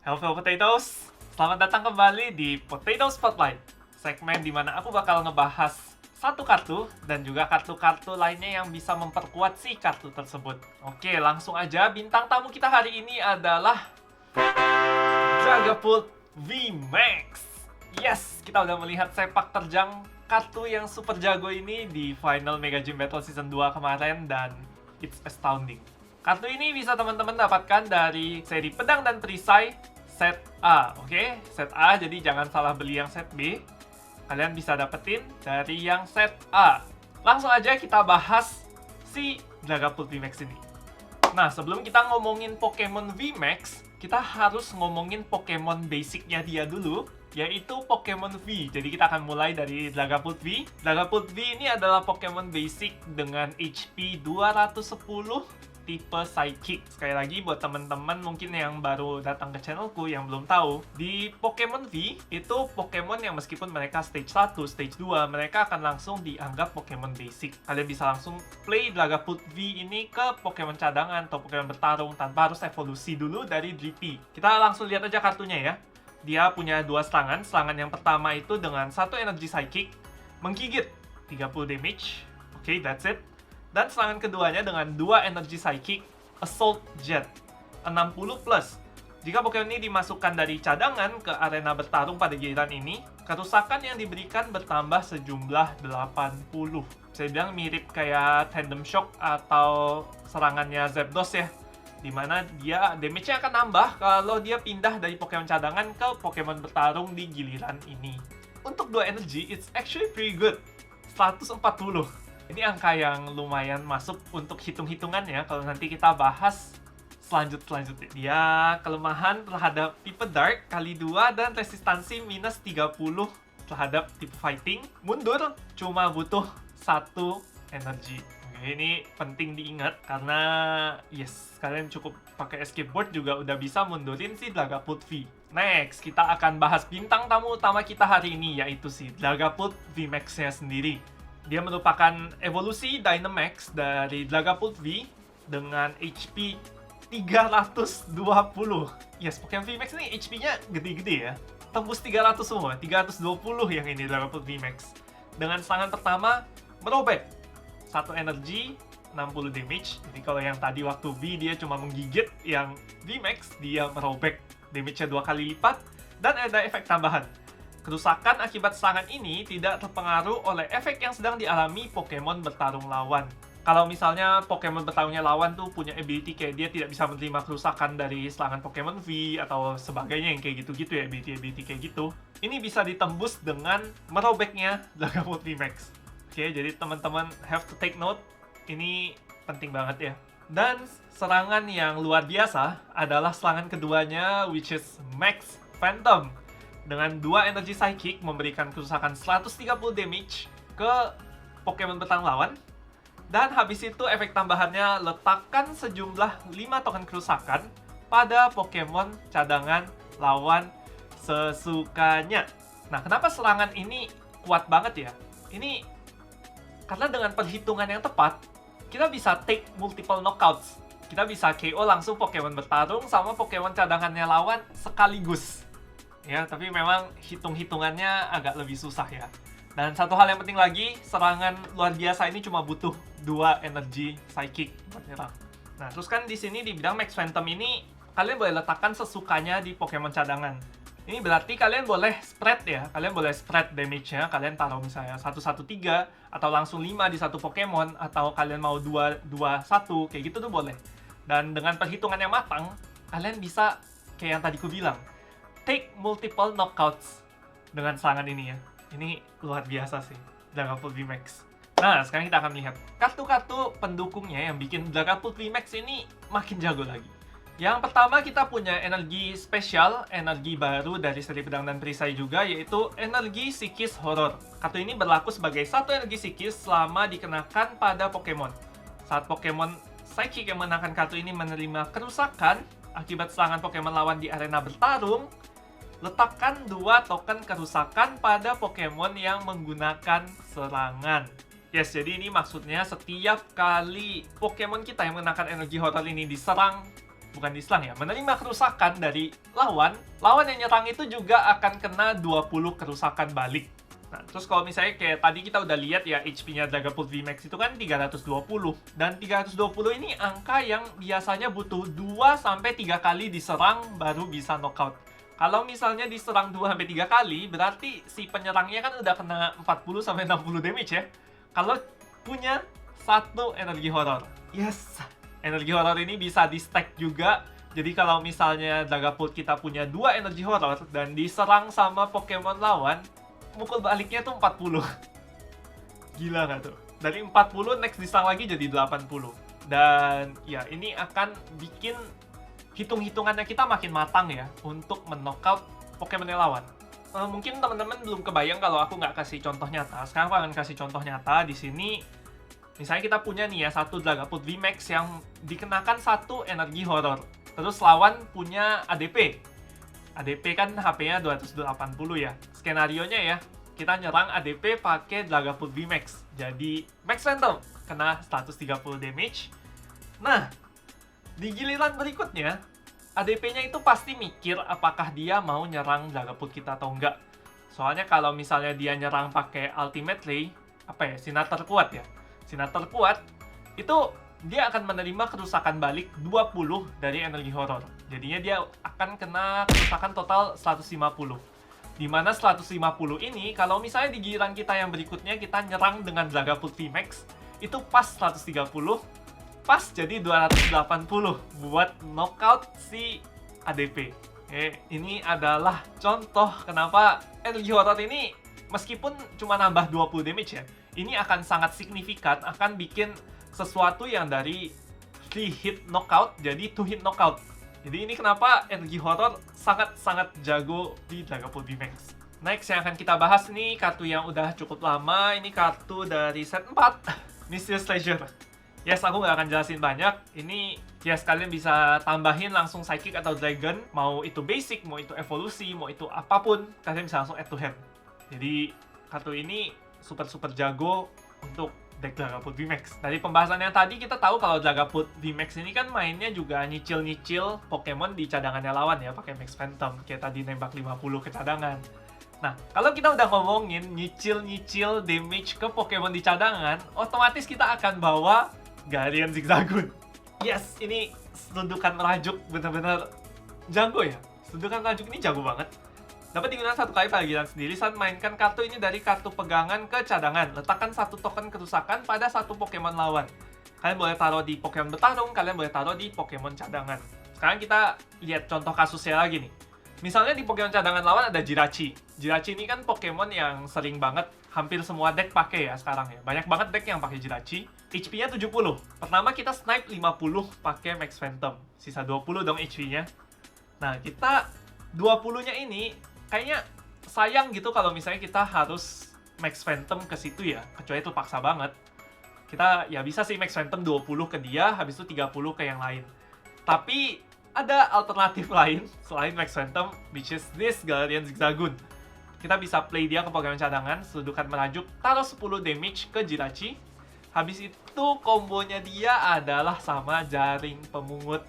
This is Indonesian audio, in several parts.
Hello Potatoes, selamat datang kembali di Potato Spotlight, segmen di mana aku bakal ngebahas satu kartu dan juga kartu-kartu lainnya yang bisa memperkuat si kartu tersebut. Oke, langsung aja. Bintang tamu kita hari ini adalah Dragapult VMAX. Yes, kita udah melihat sepak terjang kartu yang super jago ini di final Mega Gym Battle Season 2 kemarin dan it's astounding. Kartu ini bisa teman-teman dapatkan dari seri Pedang dan Perisai set A, oke? Set A, jadi jangan salah beli yang set B. Kalian bisa dapetin dari yang set A. Langsung aja kita bahas si Dragapult VMAX ini. Nah, sebelum kita ngomongin Pokemon VMAX, kita harus ngomongin Pokemon basicnya dia dulu, yaitu Pokemon V. Jadi kita akan mulai dari Dragapult V. Dragapult V ini adalah Pokemon basic dengan HP 210, tipe Psychic. Sekali lagi buat teman-teman mungkin yang baru datang ke channelku yang belum tahu, di Pokemon V itu Pokemon yang meskipun mereka stage 1, stage 2, mereka akan langsung dianggap Pokemon basic. Kalian bisa langsung play Dragapult V ini ke Pokemon cadangan atau Pokemon bertarung tanpa harus evolusi dulu dari DP. Kita langsung lihat aja kartunya ya. Dia punya dua serangan. Serangan yang pertama itu dengan satu energi Psychic, menggigit 30 damage. Oke, that's it. Dan serangan keduanya dengan dua energi Psychic, Assault Jet, 60+. Jika Pokemon ini dimasukkan dari cadangan ke arena bertarung pada giliran ini, kerusakan yang diberikan bertambah sejumlah 80. Saya bilang mirip kayak Tandem Shock atau serangannya Zapdos ya, dimana dia damage-nya akan nambah kalau dia pindah dari Pokemon cadangan ke Pokemon bertarung di giliran ini. Untuk dua energi, it's actually pretty good. 140. Ini angka yang lumayan masuk untuk hitung-hitungannya kalau nanti kita bahas selanjutnya. Dia kelemahan terhadap tipe Dark kali 2 dan resistansi minus 30 terhadap tipe Fighting. Mundur cuma butuh 1 energi. Oke, ini penting diingat karena yes, kalian cukup pakai escape board juga udah bisa mundurin si Dragapult V. Next, kita akan bahas bintang tamu utama kita hari ini, yaitu si Dragapult VMAX-nya sendiri. Dia merupakan evolusi Dynamax dari Dragapult V dengan HP 320. Yes, Pokemon VMAX ini HP-nya gede-gede ya. Tembus 300 semua, 320 yang ini Dragapult VMAX. Dengan serangan pertama, merobek. 1 energi, 60 damage. Jadi kalau yang tadi waktu V dia cuma menggigit, yang VMAX dia merobek. Damage-nya 2 kali lipat, dan ada efek tambahan. Kerusakan akibat serangan ini tidak terpengaruh oleh efek yang sedang dialami Pokemon bertarung lawan. Kalau misalnya Pokemon bertarungnya lawan tuh punya ability kayak dia tidak bisa menerima kerusakan dari serangan Pokemon V atau sebagainya yang kayak gitu-gitu ya, ability kayak gitu. Ini bisa ditembus dengan merobeknya Dragapult VMAX. Oke, jadi teman-teman have to take note. Ini penting banget ya. Dan serangan yang luar biasa adalah serangan keduanya, which is Max Phantom. Dengan 2 energi Psychic memberikan kerusakan 130 damage ke Pokemon bertarung lawan. Dan habis itu efek tambahannya letakkan sejumlah 5 token kerusakan pada Pokemon cadangan lawan sesukanya. Nah, kenapa serangan ini kuat banget ya? Ini karena dengan perhitungan yang tepat, kita bisa take multiple knockouts. Kita bisa KO langsung Pokemon bertarung sama Pokemon cadangannya lawan sekaligus. Ya, tapi memang hitung-hitungannya agak lebih susah ya. Dan satu hal yang penting lagi, serangan luar biasa ini cuma butuh 2 energi Psychic buat nyerang. Nah, terus kan di sini di bidang Max Phantom ini, kalian boleh letakkan sesukanya di Pokemon cadangan. Ini berarti kalian boleh spread ya, kalian boleh spread damage-nya, kalian taruh misalnya 1-1-3, atau langsung 5 di satu Pokemon, atau kalian mau 2-2-1, kayak gitu tuh boleh. Dan dengan perhitungan yang matang, kalian bisa, kayak yang tadi ku bilang, take multiple knockouts dengan serangan ini ya. Ini luar biasa sih, Dragapult VMAX. Nah, sekarang kita akan lihat kartu-kartu pendukungnya yang bikin Dragapult VMAX ini makin jago lagi. Yang pertama kita punya energi spesial, energi baru dari seri Pedang dan Perisai juga, yaitu energi Psikis Horror. Kartu ini berlaku sebagai satu energi psikis selama dikenakan pada Pokemon. Saat Pokemon Psychic yang mengenakan kartu ini menerima kerusakan akibat serangan Pokemon lawan di arena bertarung, letakkan 2 token kerusakan pada Pokemon yang menggunakan serangan. Yes, jadi ini maksudnya setiap kali Pokemon kita yang mengenakan energi horror ini diserang bukan diserang ya, menerima kerusakan dari lawan yang nyerang itu juga akan kena 20 kerusakan balik. Nah, terus kalau misalnya kayak tadi kita udah lihat ya, HP-nya Dragapult VMAX itu kan 320. Dan 320 ini angka yang biasanya butuh 2-3 kali diserang baru bisa knockout. Kalau misalnya diserang 2-3 kali, berarti si penyerangnya kan udah kena 40-60 damage ya. Kalau punya satu energi horror. Yes! Energi horror ini bisa di-stack juga. Jadi kalau misalnya Dragapult kita punya 2 energi horror dan diserang sama Pokemon lawan, mukul baliknya tuh 40. Gila nggak tuh? Dari 40 next diserang lagi jadi 80. Dan ya ini akan bikin hitung-hitungannya kita makin matang ya untuk men-knockout Pokemon lawan. Mungkin teman-teman belum kebayang kalau aku nggak kasih contoh nyata. Sekarang aku akan kasih contoh nyata di sini. Misalnya kita punya nih ya satu Dragapult VMAX yang dikenakan satu energi horror. Terus lawan punya ADP. ADP kan HP-nya 280 ya. Skenarionya ya, kita nyerang ADP pakai Dragapult VMAX. Jadi Max Phantom kena 130 damage. Nah, di giliran berikutnya, ADP-nya itu pasti mikir apakah dia mau nyerang Dragapult kita atau enggak. Soalnya kalau misalnya dia nyerang pakai Ultimate Ray, sinar terkuat ya. Sinar terkuat, itu dia akan menerima kerusakan balik 20 dari energi horror. Jadinya dia akan kena kerusakan total 150. Dimana 150 ini, kalau misalnya di giliran kita yang berikutnya kita nyerang dengan Dragapult VMAX, itu pas 130, pas jadi 280 buat knockout si ADP. Ini adalah contoh kenapa energi horror ini meskipun cuma nambah 20 damage ya, ini akan sangat signifikan, akan bikin sesuatu yang dari 3 hit knockout jadi 2 hit knockout. Jadi ini kenapa energi horror sangat-sangat jago di Dragapult VMAX. Next yang akan kita bahas nih, kartu yang udah cukup lama, ini kartu dari set 4, Mysterious Treasure. Yes, aku nggak akan jelasin banyak. Ini yes, kalian bisa tambahin langsung Psychic atau Dragon, mau itu basic, mau itu evolusi, mau itu apapun, kalian bisa langsung add to hand. Jadi kartu ini super jago untuk deck Dragapult VMAX. Dari pembahasan yang tadi kita tahu kalau Dragapult VMAX ini kan mainnya juga nyicil-nyicil Pokemon di cadangannya lawan ya, pakai Max Phantom. Kayak tadi nembak 50 ke cadangan. Nah, kalau kita udah ngomongin nyicil-nyicil damage ke Pokemon di cadangan, otomatis kita akan bawa Galarian Zigzagoon. Yes, ini sundukan merajuk bener-bener jago ya. Sundukan merajuk ini jago banget. Dapat digunakan satu kali pada giliran sendiri saat mainkan kartu ini dari kartu pegangan ke cadangan. Letakkan satu token kerusakan pada satu Pokemon lawan. Kalian boleh taruh di Pokemon bertarung, kalian boleh taruh di Pokemon cadangan. Sekarang kita lihat contoh kasusnya lagi nih. Misalnya di Pokemon cadangan lawan ada Jirachi. Jirachi ini kan Pokemon yang sering banget, hampir semua deck pakai ya sekarang ya. Banyak banget deck yang pakai Jirachi. HP-nya 70. Pertama kita snipe 50 pakai Max Phantom. Sisa 20 dong HP-nya. Nah, kita 20-nya ini kayaknya sayang gitu kalau misalnya kita harus Max Phantom ke situ ya. Kecuali itu paksa banget. Kita ya bisa sih Max Phantom 20 ke dia, habis itu 30 ke yang lain. Tapi ada alternatif lain selain Max Phantom, which is this Galarian Zigzagoon. Kita bisa play dia ke Pokemon cadangan, sundukan merajuk, taruh 10 damage ke Jirachi. Habis itu kombonya dia adalah sama jaring pemungut.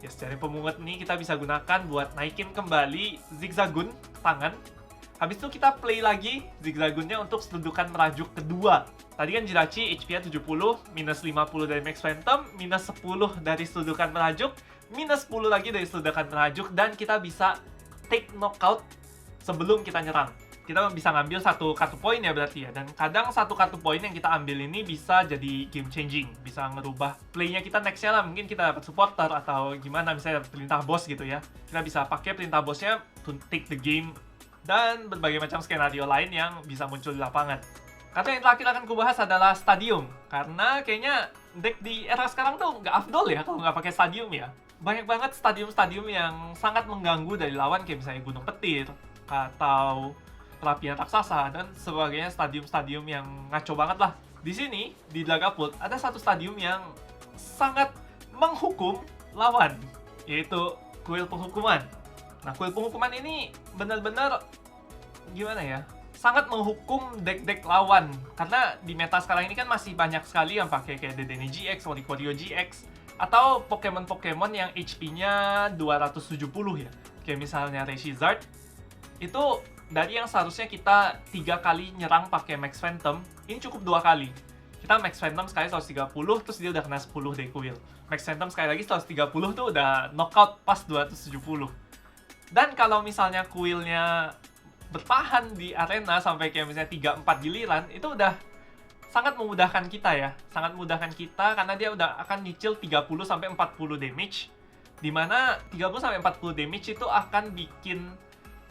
Yes, jaring pemungut ini kita bisa gunakan buat naikin kembali Zigzagoon ke tangan. Habis itu kita play lagi Zigzagoonnya untuk sundukan merajuk kedua. Tadi kan Jirachi HP-nya 70, minus 50 dari Max Phantom, minus 10 dari sundukan merajuk, minus 10 lagi dari sundukan merajuk, dan kita bisa take knockout sebelum kita nyerang. Kita bisa ngambil satu kartu poin ya berarti ya. Dan kadang satu kartu poin yang kita ambil ini bisa jadi game changing. Bisa ngerubah playnya kita nextnya lah. Mungkin kita dapat supporter atau gimana, misalnya dapat perintah boss gitu ya. Kita bisa pakai perintah bossnya to take the game. Dan berbagai macam skenario lain yang bisa muncul di lapangan. Kartu yang terakhir akan kubahas adalah Stadium. Karena kayaknya deck di era sekarang tuh nggak afdol ya kalau nggak pakai Stadium ya. Banyak banget stadium-stadium yang sangat mengganggu dari lawan, kayak misalnya Gunung Petir atau Perapian Raksasa dan sebagainya, stadium-stadium yang ngaco banget lah. Di sini di Dragapult ada satu stadium yang sangat menghukum lawan, yaitu kuil penghukuman. Nah, kuil penghukuman ini benar-benar gimana ya? Sangat menghukum deck-deck lawan, karena di meta sekarang ini kan masih banyak sekali yang pakai kayak Dedenne GX, Oricorio GX, Atau Pokemon-Pokemon yang HP-nya 270 ya. Kayak misalnya Reshizard, itu dari yang seharusnya kita 3 kali nyerang pakai Max Phantom, ini cukup 2 kali. Kita Max Phantom sekali 130, terus dia udah kena 10 deh Quill. Max Phantom sekali lagi 130 tuh udah knockout pas 270. Dan kalau misalnya Quillnya bertahan di arena sampai kayak misalnya 3-4 giliran, itu udah sangat memudahkan kita ya. Sangat memudahkan kita karena dia udah akan nyicil 30-40 damage. Dimana 30-40 damage itu akan bikin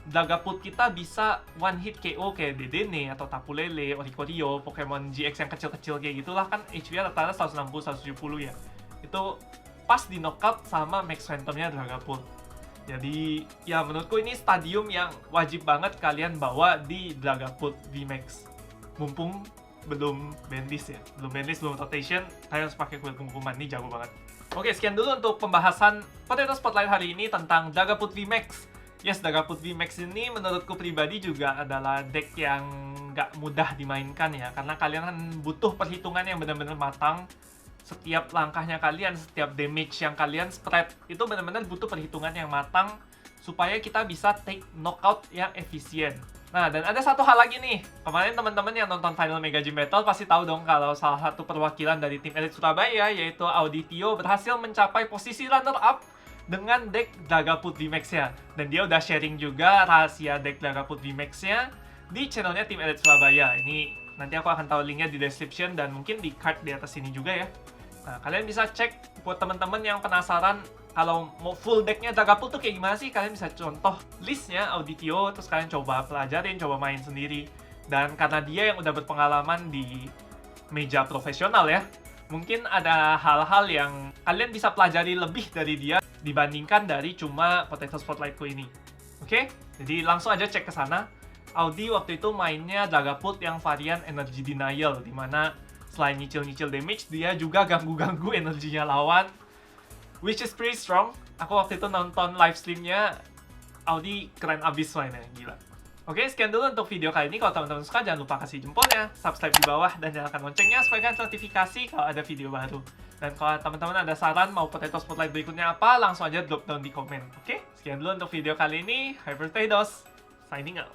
Dragapult kita bisa one hit KO kayak Dedenne atau Tapu Lele, Oricorio, Pokemon GX yang kecil-kecil kayak gitulah, kan HP-nya rata-rata 160-170 ya. Itu pas di knockout sama Max Phantom-nya Dragapult. Jadi ya menurutku ini stadium yang wajib banget kalian bawa di Dragapult VMAX. Mumpung belum bandlist ya, belum bandlist, belum rotation, kalian harus pakai kuil kumkuman, ini jago banget. Oke, sekian dulu untuk pembahasan Potato Spotlight hari ini tentang Dragapult VMAX. Yes, Dragapult VMAX ini menurutku pribadi juga adalah deck yang nggak mudah dimainkan ya, karena kalian kan butuh perhitungan yang benar-benar matang. Setiap langkahnya kalian, setiap damage yang kalian spread, itu benar-benar butuh perhitungan yang matang supaya kita bisa take knockout yang efisien. Nah, dan ada satu hal lagi nih. Kemarin teman-teman yang nonton Final Mega Gym Battle pasti tahu dong kalau salah satu perwakilan dari tim Elite Surabaya, yaitu Auditio, berhasil mencapai posisi runner-up dengan deck Dragapult VMAX-nya. Dan dia udah sharing juga rahasia deck Dragapult VMAX-nya di channelnya tim Elite Surabaya. Ini nanti aku akan tahu linknya di description dan mungkin di card di atas sini juga ya. Nah, kalian bisa cek buat teman-teman yang penasaran kalau mau full decknya Dragapult tuh kayak gimana sih. Kalian bisa contoh listnya Auditio, terus kalian coba pelajarin, coba main sendiri. Dan karena dia yang udah berpengalaman di meja profesional ya, mungkin ada hal-hal yang kalian bisa pelajari lebih dari dia dibandingkan dari cuma Potato Spotlight-ku ini. Oke? Jadi langsung aja cek ke sana. Audi waktu itu mainnya Dragapult yang varian Energy Denial, dimana selain nyicil-nyicil damage, dia juga ganggu-ganggu energinya lawan, which is pretty strong. Aku waktu itu nonton live streamnya, Audi keren abis mainnya, gila. Oke, sekian dulu untuk video kali ini. Kalau teman-teman suka, jangan lupa kasih jempolnya, subscribe di bawah, dan nyalakan loncengnya supaya kalian notifikasi kalau ada video baru. Dan kalau teman-teman ada saran mau Potato Spotlight berikutnya apa, langsung aja drop down di komen. Oke, sekian dulu untuk video kali ini. Hyper Potatoes, signing out.